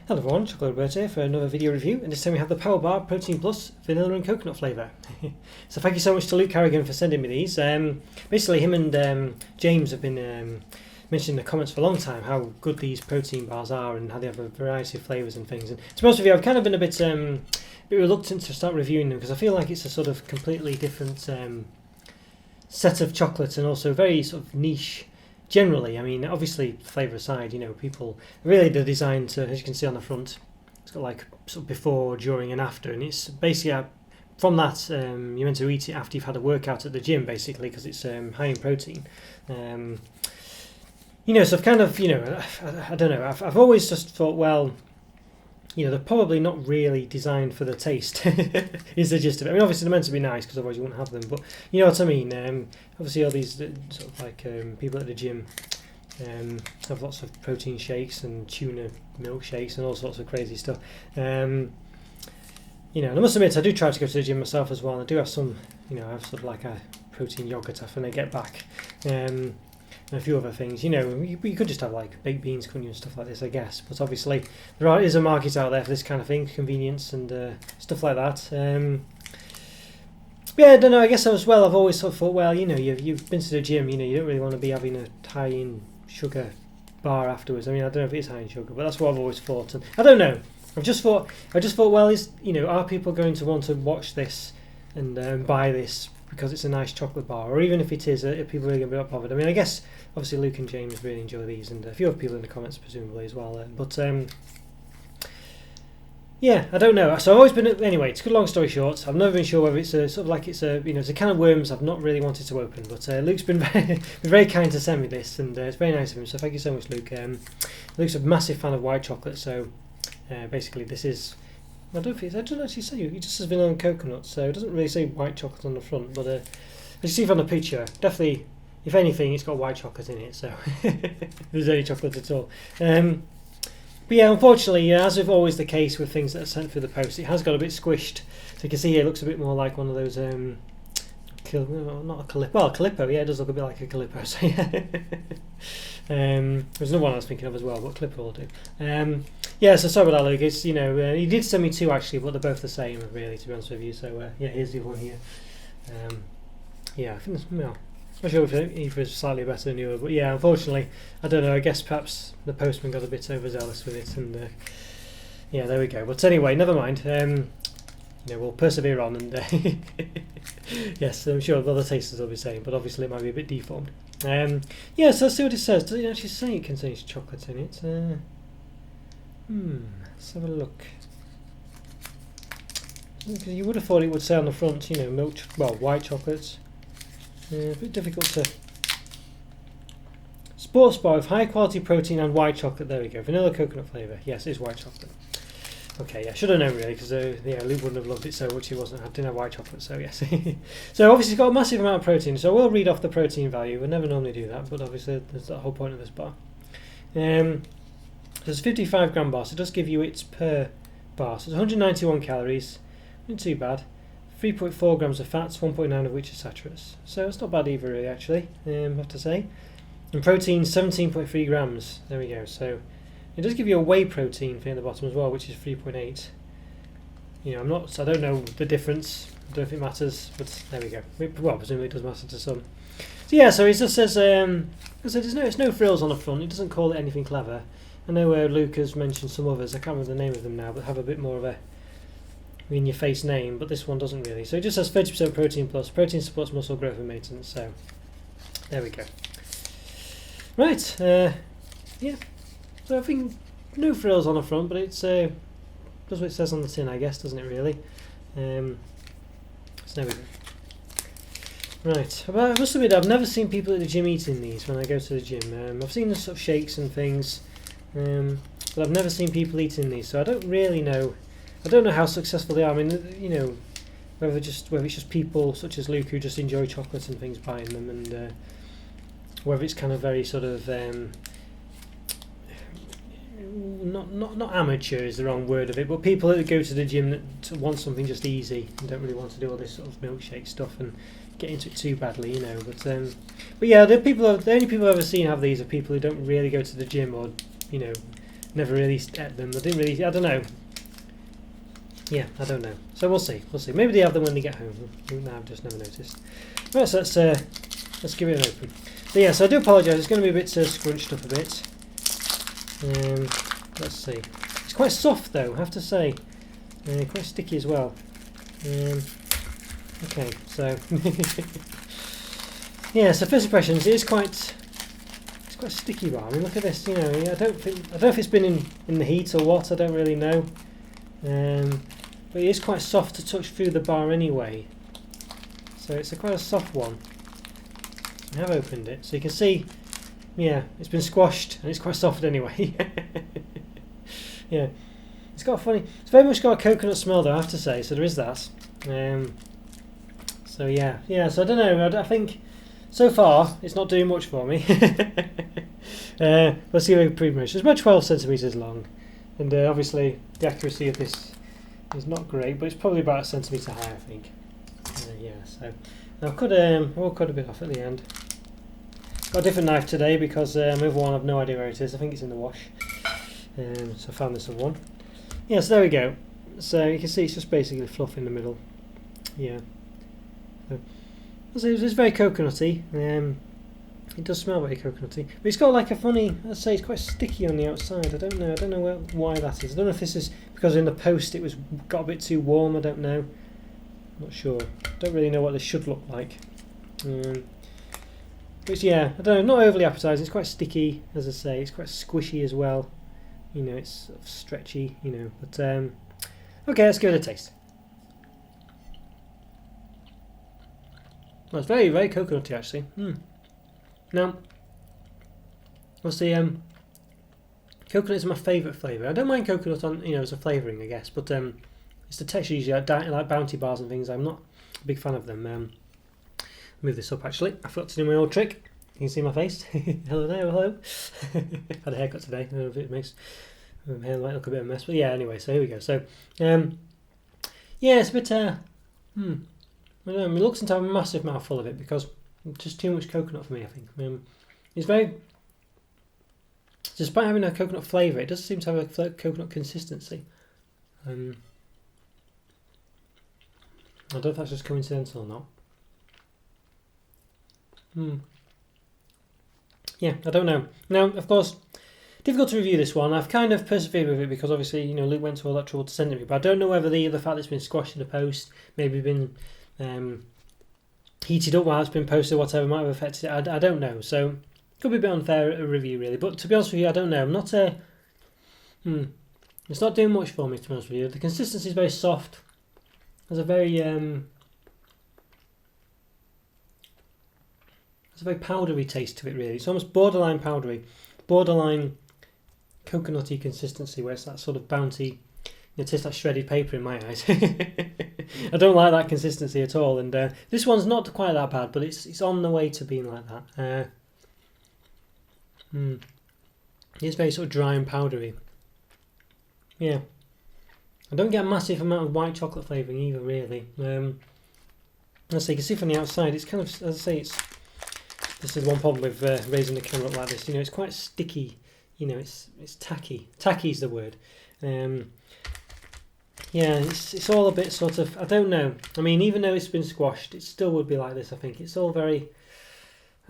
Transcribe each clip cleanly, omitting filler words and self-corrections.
Hello everyone, Chocolo Roberto here for another video review, and this time we have the Power Bar Protein Plus Vanilla and Coconut flavour. So thank you so much to Luke Harrigan for sending me these. Basically him and James have been mentioning in the comments for a long time how good these protein bars are and how they have a variety of flavours and things. And to be honest with you, I've kind of been a bit reluctant to start reviewing them because I feel like it's a sort of completely different set of chocolates and also very sort of niche. Generally, I mean, obviously, flavour aside, you know, people really they're designed to, as you can see on the front, it's got like sort of before, during, and after, and it's basically from that you're meant to eat it after you've had a workout at the gym, basically, because it's high in protein. You know, so I've kind of, you know, I don't know, I've always just thought, well, you know, they're probably not really designed for the taste, is the gist of it. I mean, obviously they're meant to be nice because otherwise you wouldn't have them, but you know what I mean. Obviously all these sort of like people at the gym have lots of protein shakes and tuna milkshakes and all sorts of crazy stuff. You know, and I must admit I do try to go to the gym myself as well. I do have some, you know, I have sort of like a protein yogurt after I get back. And a few other things, you know, you could just have like baked beans, couldn't you, and stuff like this, I guess. But obviously, there is a market out there for this kind of thing, convenience and stuff like that. Yeah, I don't know. I guess I've always sort of thought, well, you know, you've been to the gym, you know, you don't really want to be having a high in sugar bar afterwards. I mean, I don't know if it is high in sugar, but that's what I've always thought. And I don't know. I just thought, well, you know, are people going to want to watch this and buy this because it's a nice chocolate bar, or even if it is, are people really going to be bothered? I mean, I guess obviously Luke and James really enjoy these, and a few other people in the comments presumably as well. But yeah, I don't know. So I've always been anyway. To cut a long story short, I've never been sure whether it's a sort of like it's a, you know, it's a can of worms I've not really wanted to open. But Luke's been very kind to send me this, and it's very nice of him. So thank you so much, Luke. Luke's a massive fan of white chocolate, so basically this is. I don't actually say it just says vanilla and coconut, so it doesn't really say white chocolate on the front, but as you see from the picture, definitely, if anything, it's got white chocolate in it, so if there's any chocolate at all. But yeah, unfortunately, as is always the case with things that are sent through the post, it has got a bit squished, so you can see here it looks a bit more like one of those, not a Calippo, well, a Calippo, yeah, it does look a bit like a Calippo, so yeah. There's another one I was thinking of as well, but Calippo will do. Yeah, so sorry about that, Luke. It's, you know, he did send me two actually, but they're both the same, really, to be honest with you. So yeah, here's the other one here. Yeah, I think it's, well, I'm not sure if either is slightly better than the other, but yeah, unfortunately, I don't know. I guess perhaps the postman got a bit overzealous with it, and yeah, there we go. But anyway, never mind. You know, we'll persevere on, and yes, I'm sure the other tasters will be saying, but obviously it might be a bit deformed. Yeah, so let's see what it says. Does it actually say it contains chocolate in it? Let's have a look. Because you would have thought it would say on the front, you know, white chocolates. A bit difficult to. Sports bar with high quality protein and white chocolate. There we go. Vanilla coconut flavour. Yes, it is white chocolate. Okay, yeah, should have known really, because yeah, Luke wouldn't have loved it so much. He didn't have white chocolate, so yes. So obviously it's got a massive amount of protein. So I will read off the protein value. We never normally do that, but obviously that's the whole point of this bar. There's 55 gram bar, so it does give you its per bar. So it's 191 calories, not too bad. 3.4 grams of fats, 1.9 of which are saturates. So it's not bad either, really, actually, I have to say. And protein, 17.3 grams. There we go. So it does give you a whey protein thing at the bottom as well, which is 3.8. You know, I don't know the difference. I don't know if it matters, but there we go. Well, presumably it does matter to some. So yeah, so it just says, there's no frills on the front. It doesn't call it anything clever. I know Luke has mentioned some others, I can't remember the name of them now, but have a bit more of a in-your-face name, but this one doesn't really. So it just says 30% protein plus. Protein supports muscle growth and maintenance, so there we go. Right, yeah. So I think no frills on the front, but it's does what it says on the tin, I guess, doesn't it really? So there we go. Right, I must admit I've never seen people at the gym eating these when I go to the gym. I've seen the sort of shakes and things, but I've never seen people eating these, so I don't really know. I don't know how successful they are. I mean, you know, whether it's just people such as Luke who just enjoy chocolate and things buying them, and whether it's kind of very sort of not amateur is the wrong word of it, but people that go to the gym that want something just easy and don't really want to do all this sort of milkshake stuff and get into it too badly, you know. But yeah, the only people I've ever seen have these are people who don't really go to the gym, or you know, never really ate them. I didn't really. I don't know. Yeah, I don't know. So we'll see. We'll see. Maybe they have them when they get home. No, I've just never noticed. Right, so let's give it an open. So yeah, so I do apologise. It's going to be a bit scrunched up a bit. Let's see. It's quite soft though, I have to say. Quite sticky as well. Okay, so yeah. So first impressions, it's quite sticky bar. I mean, look at this. You know, I don't know if it's been in the heat or what. I don't really know. But it is quite soft to touch through the bar anyway. So it's quite a soft one. I have opened it, so you can see. Yeah, it's been squashed and it's quite soft anyway. Yeah, it's got a funny. It's very much got a coconut smell though, I have to say. So there is that. So yeah. So I don't know. I think so far it's not doing much for me. Let's see how pretty much. It's about 12 centimeters long, and obviously the accuracy of this is not great, but it's probably about a centimeter high, I think. Yeah. So I will cut a bit off at the end. Got a different knife today because my other one I've no idea where it is. I think it's in the wash. So I found this one. Yeah, so there we go. So you can see it's just basically fluff in the middle. Yeah. So it's very coconutty. It does smell very coconutty, but it's got like a funny. I'd say it's quite sticky on the outside. I don't know why that is. I don't know if this is because in the post it got a bit too warm. I don't know. Not sure. Don't really know what this should look like. But yeah, I don't know, not overly appetising. It's quite sticky, as I say. It's quite squishy as well. You know, it's sort of stretchy. You know, but okay, let's give it a taste. Well, it's very, very coconutty actually. Now, obviously, coconut is my favourite flavour. I don't mind coconut as a flavouring, I guess, but it's the texture usually. Like Bounty bars and things. I'm not a big fan of them. Move this up actually. I forgot to do my old trick. You can see my face. Hello there, hello. Had a haircut today. I don't know if it makes my hair might look a bit of a mess, but yeah. Anyway, so here we go. So, yeah, it's a bit. I don't know. It looks into have a massive mouthful of it because it's just too much coconut for me. I think. It's very. Despite having a coconut flavour, it does seem to have a coconut consistency. I don't know if that's just coincidental or not. Yeah, I don't know. Now, of course, difficult to review this one. I've kind of persevered with it because obviously, Luke went to all that trouble to send it me. But I don't know whether the fact that it's been squashed in the post, maybe been heated up while it's been posted, whatever, might have affected it. I don't know. So, it could be a bit unfair a review, really. But to be honest with you, I don't know. I'm not a... It's not doing much for me, to be honest with you. The consistency is very soft. There's a very... It's a very powdery taste to it, really. It's almost borderline powdery, borderline coconutty consistency, where it's that sort of Bounty. It tastes like shredded paper in my eyes. I don't like that consistency at all, and this one's not quite that bad, but it's on the way to being like that. It's very sort of dry and powdery. Yeah, I don't get a massive amount of white chocolate flavouring either, really. As you can see from the outside, it's kind of, as I say, this is one problem with raising the camera up like this. It's quite sticky. It's tacky. Tacky is the word. Yeah, it's all a bit sort of. I don't know. I mean, even though it's been squashed, it still would be like this. I think it's all very.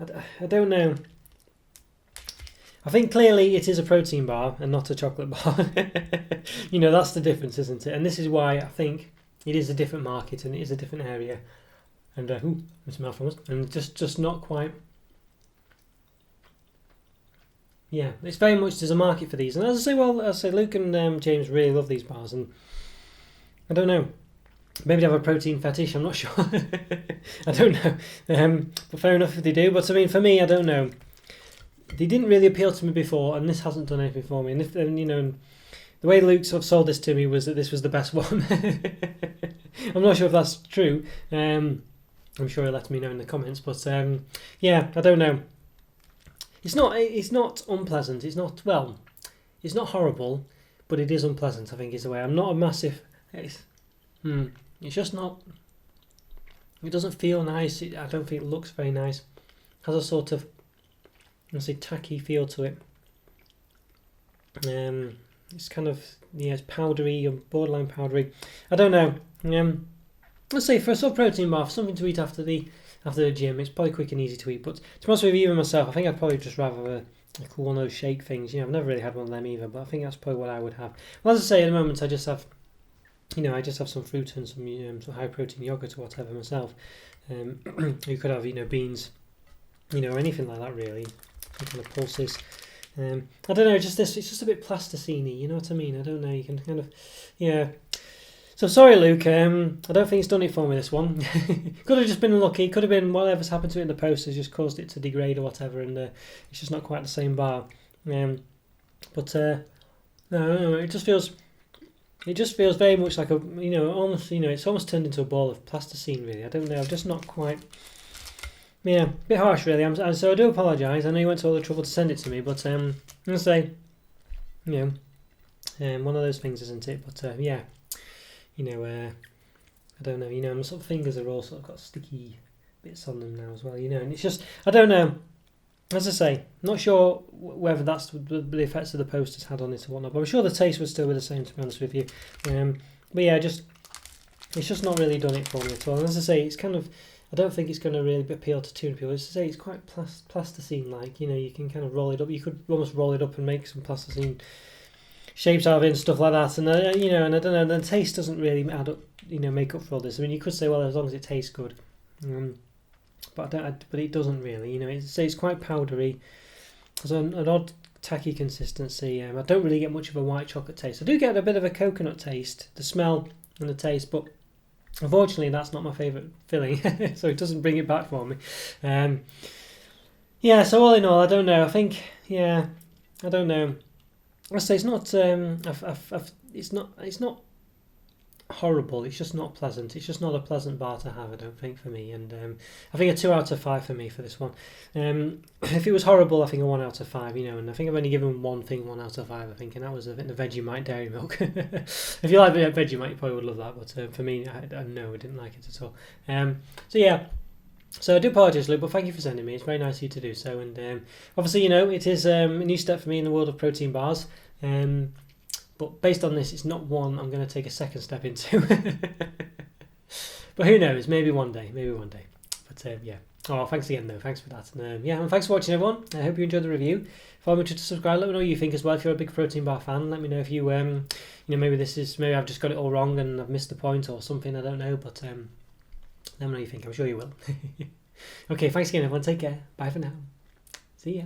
I don't know. I think clearly it is a protein bar and not a chocolate bar. That's the difference, isn't it? And this is why I think it is a different market and it is a different area. And Mr. Malcolm, and just not quite. Yeah, it's very much there's a market for these, and as I say, Luke and James really love these bars, and I don't know, maybe they have a protein fetish. I'm not sure. I don't know, but fair enough if they do. But I mean, for me, I don't know. They didn't really appeal to me before, and this hasn't done anything for me. And if the way Luke sort of sold this to me was that this was the best one. I'm not sure if that's true. I'm sure he'll let me know in the comments, but yeah, I don't know. It's not unpleasant. It's not horrible, but it is unpleasant. I think is the way. I'm not a massive. It's just not. It doesn't feel nice. I don't think it looks very nice. It has a sort of, tacky feel to it. It's kind of, yeah, it's powdery or borderline powdery. I don't know. Let's say for a sort of protein bar, something to eat after the gym, it's probably quick and easy to eat. But to be honest with you, even myself, I think I'd probably just rather one of those shake things. I've never really had one of them either, but I think that's probably what I would have. Well, as I say, at the moment, I just have some fruit and some high protein yogurt or whatever myself. You could have, beans, anything like that really. Some kind of pulses. I don't know, it's just a bit plasticine-y, you know what I mean? I don't know, you can kind of, yeah. So sorry, Luke, I don't think it's done it for me, this one. Could have just been lucky, could have been whatever's happened to it in the post has just caused it to degrade or whatever, and it's just not quite the same bar. No, it just feels very much like almost, it's almost turned into a ball of plasticine, really. I don't know, I'm just not quite... Yeah, a bit harsh really. So I do apologise. I know you went to all the trouble to send it to me, but I'm gonna say, one of those things, isn't it? But yeah, I don't know. My sort of fingers are all sort of got sticky bits on them now as well. And it's just, I don't know. As I say, not sure whether that's the effects of the post has had on it or whatnot. But I'm sure the taste would still be the same, to be honest with you. But yeah, it's just not really done it for me at all. And as I say, it's kind of, I don't think it's going to really appeal to too many people. As I say, it's quite plasticine-like. You can kind of roll it up. You could almost roll it up and make some plasticine shapes out of it and stuff like that. And and I don't know. The taste doesn't really add up. Make up for all this. I mean, you could say, well, as long as it tastes good, but it doesn't really. It's quite powdery. There's an odd tacky consistency. I don't really get much of a white chocolate taste. I do get a bit of a coconut taste, the smell and the taste, but unfortunately, that's not my favourite filling, so it doesn't bring it back for me. Yeah, so all in all, I don't know. I think, I don't know. I say it's not. It's not horrible. It's just not pleasant. It's just not a pleasant bar to have, I don't think, for me. And I think a 2 out of 5 for me for this one. If it was horrible, I think a 1 out of 5. And I think I've only given one thing 1 out of 5. I think, and that was the Vegemite dairy milk. If you like Vegemite, you probably would love that. But for me, I didn't like it at all. So yeah. So I do apologise, Luke, but thank you for sending me. It's very nice of you to do so. And obviously, it is a new step for me in the world of protein bars. But based on this, it's not one I'm going to take a second step into. But who knows? Maybe one day. But yeah. Oh, thanks again, though. Thanks for that. And and thanks for watching, everyone. I hope you enjoyed the review. If I'm to subscribe, let me know what you think as well. If you're a big protein bar fan, let me know if you maybe I've just got it all wrong and I've missed the point or something. I don't know, but let me know what you think. I'm sure you will. Okay, thanks again, everyone. Take care. Bye for now. See ya.